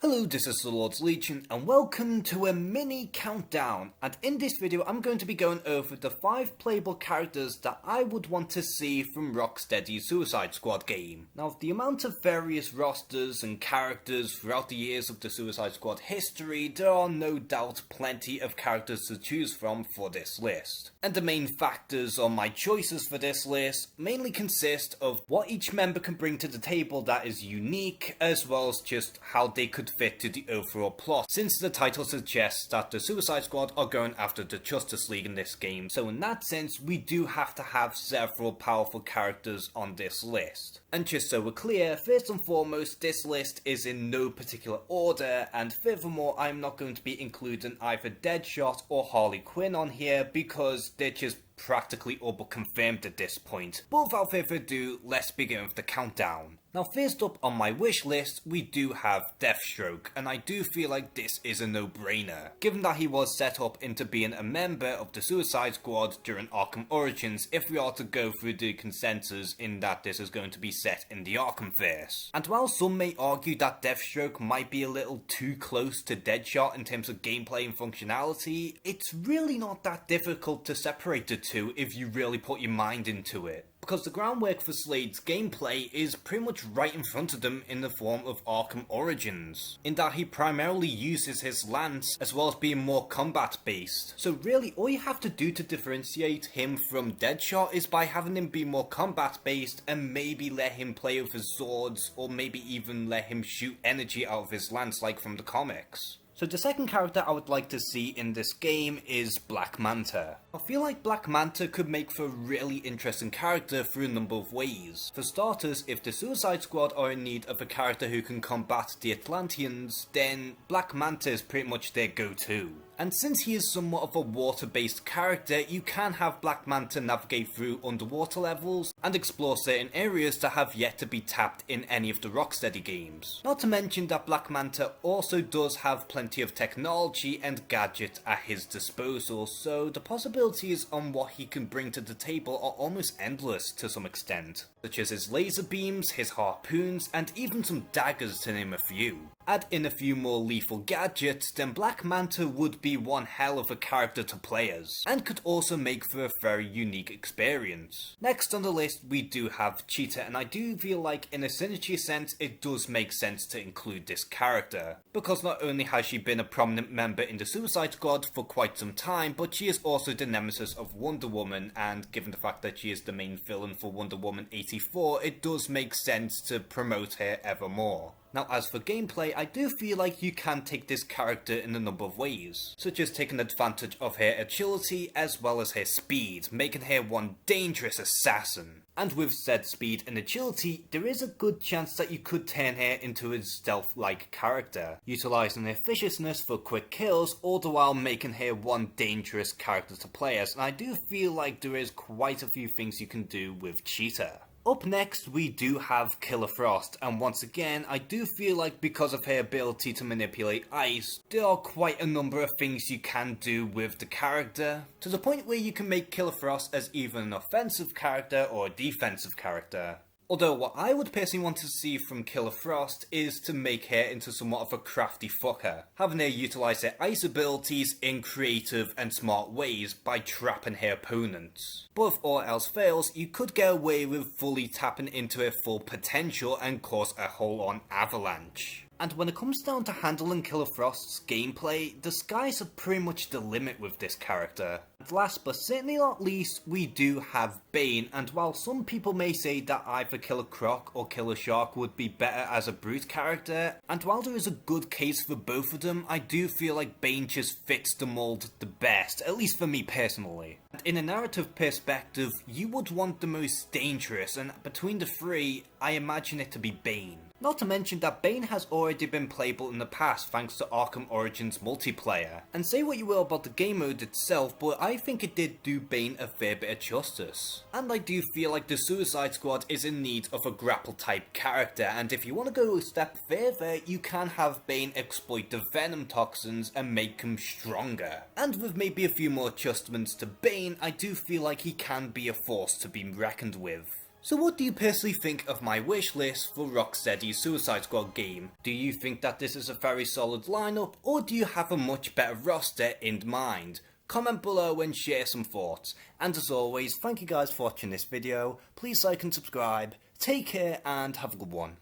Hello, this is the Lord's Legion and welcome to a mini countdown, and in this video I'm going to be going over the 5 playable characters that I would want to see from Rocksteady's Suicide Squad game. Now, with the amount of various rosters and characters throughout the years of the Suicide Squad history, there are no doubt plenty of characters to choose from for this list. And the main factors on my choices for this list mainly consist of what each member can bring to the table that is unique, as well as just how they could fit to the overall plot, since the title suggests that the Suicide Squad are going after the Justice League in this game. So in that sense, we do have to have several powerful characters on this list. And just so we're clear, first and foremost, this list is in no particular order, and furthermore, I'm not going to be including either Deadshot or Harley Quinn on here because they're just practically all but confirmed at this point. But without further ado, let's begin with the countdown. Now, first up on my wish list, we do have Deathstroke, and I do feel like this is a no-brainer, given that he was set up into being a member of the Suicide Squad during Arkham Origins, if we are to go through the consensus in that this is going to be set in the Arkhamverse. And while some may argue that Deathstroke might be a little too close to Deadshot in terms of gameplay and functionality, it's really not that difficult to separate the two if you really put your mind into it, because the groundwork for Slade's gameplay is pretty much right in front of them in the form of Arkham Origins, in that he primarily uses his lance as well as being more combat based. So really all you have to do to differentiate him from Deadshot is by having him be more combat based and maybe let him play with his swords, or maybe even let him shoot energy out of his lance like from the comics. So the second character I would like to see in this game is Black Manta. I feel like Black Manta could make for a really interesting character through a number of ways. For starters, if the Suicide Squad are in need of a character who can combat the Atlanteans, then Black Manta is pretty much their go-to. And since he is somewhat of a water-based character, you can have Black Manta navigate through underwater levels and explore certain areas that have yet to be tapped in any of the Rocksteady games. Not to mention that Black Manta also does have plenty of technology and gadgets at his disposal, so the possibilities on what he can bring to the table are almost endless to some extent, such as his laser beams, his harpoons, and even some daggers, to name a few. Add in a few more lethal gadgets, then Black Manta would be one hell of a character to play as, and could also make for a very unique experience. Next on the list we do have Cheetah, and I do feel like in a synergy sense it does make sense to include this character, because not only has she been a prominent member in the Suicide Squad for quite some time, but she is also the nemesis of Wonder Woman, and given the fact that she is the main villain for Wonder Woman 84, it does make sense to promote her ever more. Now, as for gameplay, I do feel like you can take this character in a number of ways, such as taking advantage of her agility as well as her speed, making her one dangerous assassin. And with said speed and agility, there is a good chance that you could turn her into a stealth-like character, utilising her viciousness for quick kills, all the while making her one dangerous character to play as, and I do feel like there is quite a few things you can do with Cheetah. Up next, we do have Killer Frost, and once again, I do feel like because of her ability to manipulate ice, there are quite a number of things you can do with the character, to the point where you can make Killer Frost as either an offensive character or a defensive character. Although what I would personally want to see from Killer Frost is to make her into somewhat of a crafty fucker, having her utilise her ice abilities in creative and smart ways by trapping her opponents. But if all else fails, you could get away with fully tapping into her full potential and cause a whole-on avalanche. And when it comes down to handling Killer Frost's gameplay, the skies are pretty much the limit with this character. And last but certainly not least, we do have Bane, and while some people may say that either Killer Croc or Killer Shark would be better as a brute character, and while there is a good case for both of them, I do feel like Bane just fits the mold the best, at least for me personally. And in a narrative perspective, you would want the most dangerous, and between the three, I imagine it to be Bane. Not to mention that Bane has already been playable in the past thanks to Arkham Origins multiplayer. And say what you will about the game mode itself, but I think it did do Bane a fair bit of justice. And I do feel like the Suicide Squad is in need of a grapple type character, and if you want to go a step further, you can have Bane exploit the venom toxins and make him stronger. And with maybe a few more adjustments to Bane, I do feel like he can be a force to be reckoned with. So what do you personally think of my wish list for Rocksteady's Suicide Squad game? Do you think that this is a very solid lineup, or do you have a much better roster in mind? Comment below and share some thoughts. And as always, thank you guys for watching this video. Please like and subscribe. Take care and have a good one.